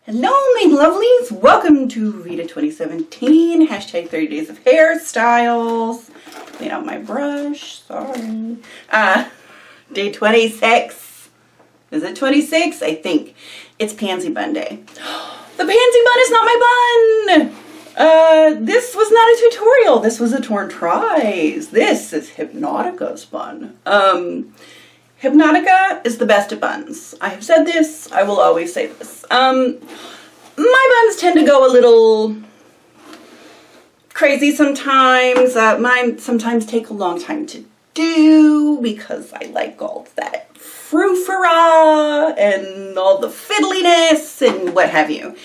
Hello, my lovelies. Welcome to VEDA 2017, hashtag 30 days of hairstyles. Clean out my brush, sorry. Day 26. Is it 26? I think. It's Pansy Bun Day. The Pansy Bun is not my bun! This was not a tutorial. This was a torrinpaige. This is Hypnotica's bun. Hypnotica is the best at buns. I have said this. I will always say this. My buns tend to go a little crazy sometimes. Mine sometimes take a long time to do because I like all that frou-fra and all the fiddliness and what have you.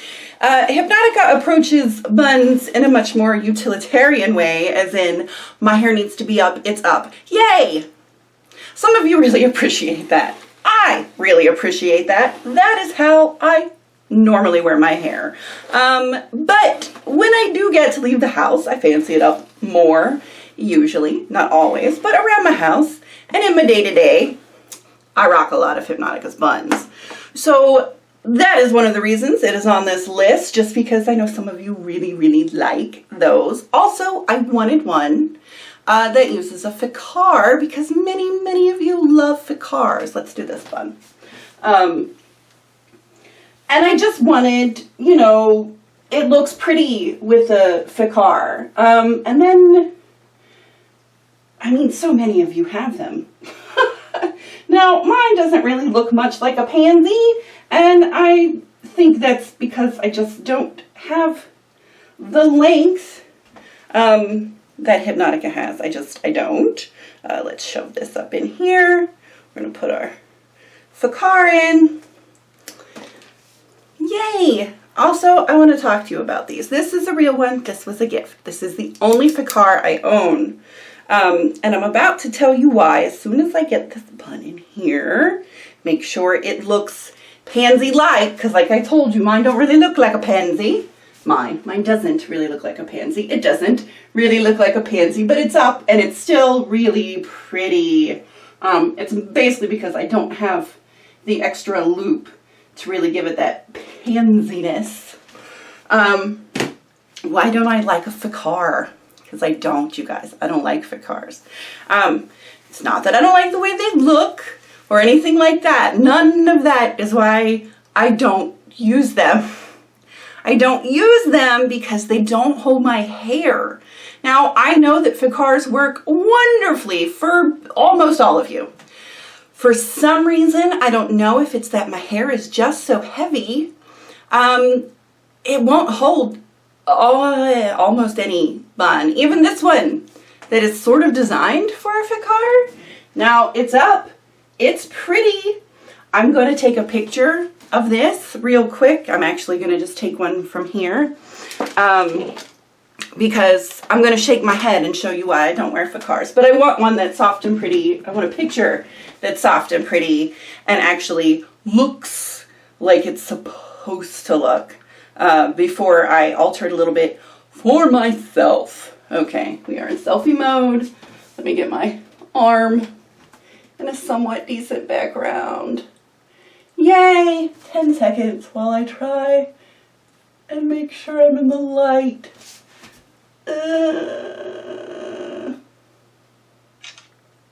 Hypnotica approaches buns in a much more utilitarian way, as in, my hair needs to be up, it's up. Yay! Some of you really appreciate that. I really appreciate that. That is how I normally wear my hair. But when I do get to leave the house, I fancy it up more, usually, not always, but around my house. And in my day-to-day, I rock a lot of Hypnotica's buns. So that is one of the reasons it is on this list, just because I know some of you really, really like those. Also, I wanted one that uses a Ficcare, because many of you love Ficcares. Let's do this bun. And I just wanted, you know, it looks pretty with a Ficcare. And then, I mean, so many of you have them. Now, mine doesn't really look much like a pansy, and I think that's because I just don't have the length that Hypnotica has. I don't. Let's shove this up in here. We're going to put our Ficcare in. Yay! Also, I want to talk to you about these. This is a real one. This was a gift. This is the only Ficcare I own. And I'm about to tell you why as soon as I get this bun in here. Make sure it looks pansy-like, because like I told you, mine don't really look like a pansy. Mine doesn't really look like a pansy. It doesn't really look like a pansy, but it's up and it's still really pretty. It's basically because I don't have the extra loop to really give it that pansiness. Why don't I like a Ficcare? Because I don't, you guys. I don't like Ficcares. It's not that I don't like the way they look or anything like that. None of that is why I don't use them. I don't use them because they don't hold my hair. Now, I know that Ficcares work wonderfully for almost all of you. For some reason, I don't know if it's that my hair is just so heavy, it won't hold almost any bun. Even this one that is sort of designed for a Ficcare. Now, it's up. It's pretty. I'm going to take a picture of this real quick. I'm actually going to just take one from here because I'm going to shake my head and show you why I don't wear Ficcares. But I want one that's soft and pretty. I want a picture that's soft and pretty and actually looks like it's supposed to look before I alter it a little bit for myself. Okay, we are in selfie mode. Let me get my arm in a somewhat decent background. Yay! 10 seconds while I try and make sure I'm in the light.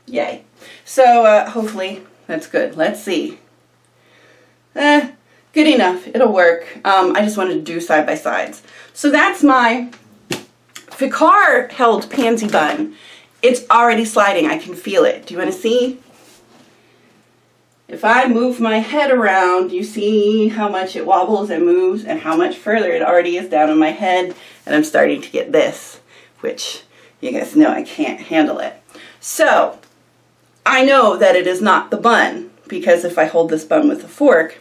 Yay. So, hopefully that's good. Let's see. Good enough. It'll work. I just wanted to do side by sides. So that's my Ficcare held pansy bun. It's already sliding. I can feel it. Do you want to see? If I move my head around, you see how much it wobbles and moves and how much further it already is down on my head. And I'm starting to get this, which you guys know I can't handle it. So, I know that it is not the bun, because if I hold this bun with a fork,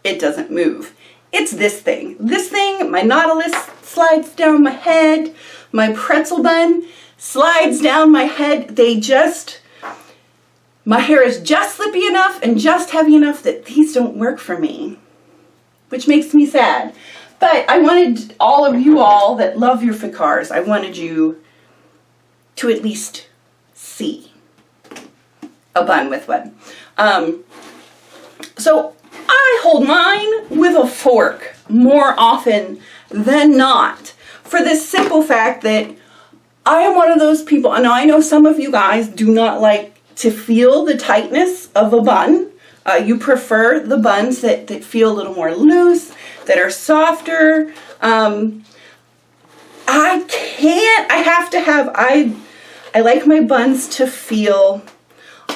it doesn't move. It's this thing. This thing, my Nautilus slides down my head. My pretzel bun slides down my head. My hair is just slippy enough and just heavy enough that these don't work for me, which makes me sad. But I wanted all of you all that love your Ficcares, I wanted you to at least see a bun with one. So I hold mine with a fork. more often than not, for the simple fact that I am one of those people, and I know some of you guys do not like to feel the tightness of a bun. You prefer the buns that feel a little more loose, that are softer. I like my buns to feel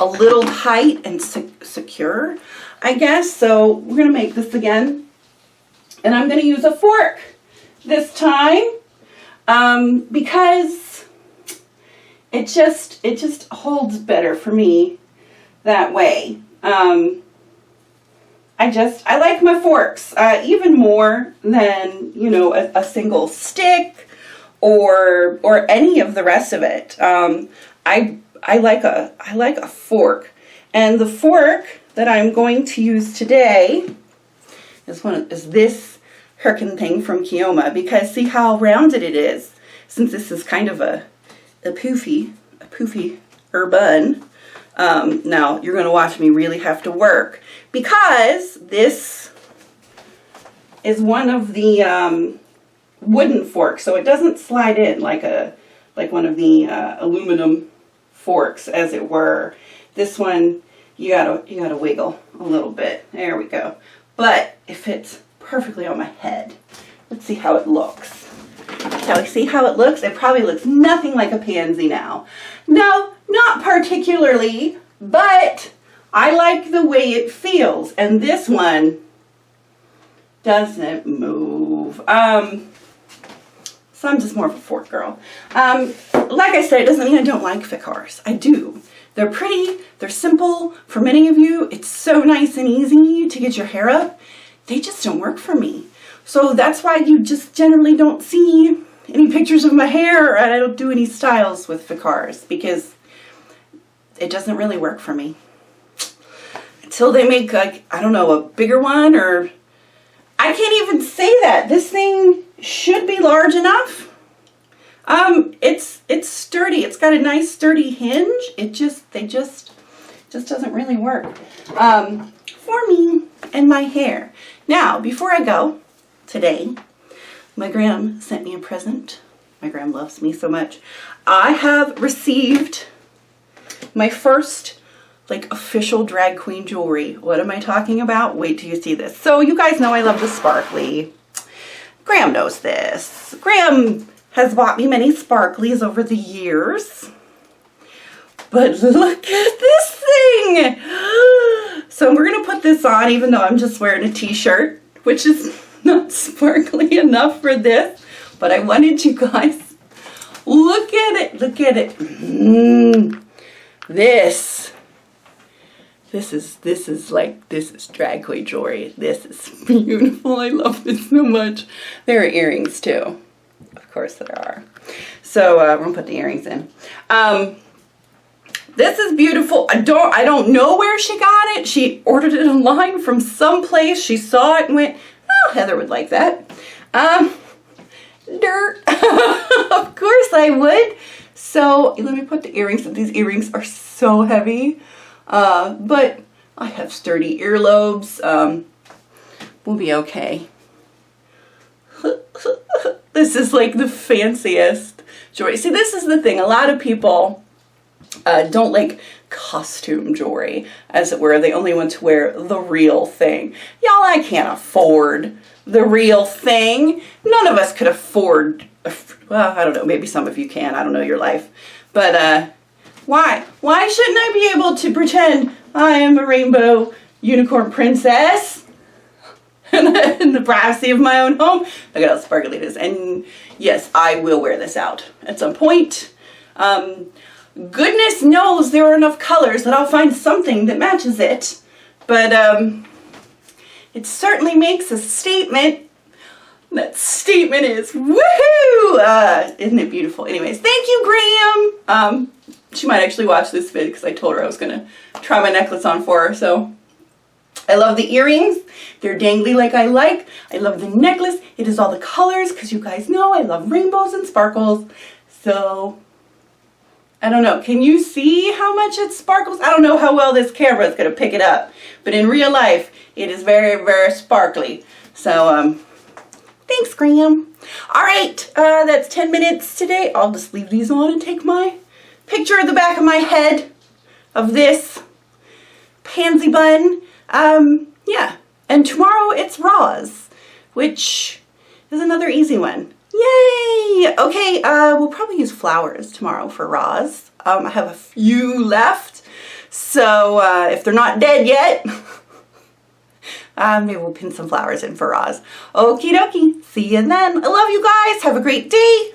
a little tight and secure, I guess. So we're going to make this again. And I'm going to use a fork this time because it just holds better for me that way. I like my forks even more than, you know, a single stick or any of the rest of it. I like a fork, and the fork that I'm going to use today is this Herkin thing from Kioma, because see how rounded it is. Since this is kind of a poofy bun. Now you're going to watch me really have to work, because this is one of the wooden forks, so it doesn't slide in like one of the aluminum forks, as it were. This one you gotta wiggle a little bit. There we go. But it fits perfectly on my head. Let's see how it looks. Shall we see how it looks? It probably looks nothing like a pansy now. No, not particularly, but I like the way it feels. And this one doesn't move. So I'm just more of a fork girl. Like I said, it doesn't mean I don't like Ficcares. I do. They're pretty, they're simple. For many of you, it's so nice and easy to get your hair up. They just don't work for me. So that's why you just generally don't see any pictures of my hair, or I don't do any styles with Ficcares, because it doesn't really work for me. Until they make, like, I don't know, a bigger one, or I can't even say that. This thing should be large enough. It's sturdy. It's got a nice sturdy hinge. It just doesn't really work for me and my hair. Now, before I go today, my gram sent me a present. My gram loves me so much. I have received my first official drag queen jewelry. What am I talking about? Wait till you see this. So you guys know I love the sparkly. Gram knows this. Gram has bought me many sparklies over the years. But look at this thing! So we're going to put this on, even though I'm just wearing a t-shirt, which is not sparkly enough for this. But I wanted you guys, look at it, look at it. This is drag queen jewelry. This is beautiful. I love this so much. There are earrings too. Of course there are. So we're gonna put the earrings in. This is beautiful. I don't know where she got it. She ordered it online from someplace. She saw it and went, oh, Heather would like that. Dirt. Of course I would. So let me put the earrings. These earrings are so heavy. But I have sturdy earlobes. We'll be okay. This is like the fanciest jewelry. See, this is the thing. A lot of people don't like costume jewelry, as it were. They only want to wear the real thing. Y'all, I can't afford the real thing. None of us could afford, well, I don't know, maybe some of you can. I don't know your life. But why? Why shouldn't I be able to pretend I am a rainbow unicorn princess in the privacy of my own home? Look at how sparkly it is. And yes, I will wear this out at some point. Goodness knows there are enough colors that I'll find something that matches it. But it certainly makes a statement. That statement is woohoo! Isn't it beautiful? Anyways, thank you, Graham. She might actually watch this vid because I told her I was going to try my necklace on for her. So I love the earrings. They're dangly like I like. I love the necklace. It is all the colors because you guys know I love rainbows and sparkles. So I don't know. Can you see how much it sparkles? I don't know how well this camera is going to pick it up. But in real life, it is very, very sparkly. So Thanks, Graham. All right, that's 10 minutes today. I'll just leave these on and take my picture of the back of my head of this Pansy Bun. Yeah, and tomorrow it's Raws, which is another easy one. Yay! Okay, we'll probably use flowers tomorrow for Raws. I have a few left, so if they're not dead yet, maybe we'll pin some flowers in for Raws. Okie dokie. See you then. I love you guys. Have a great day.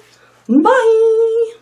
Bye.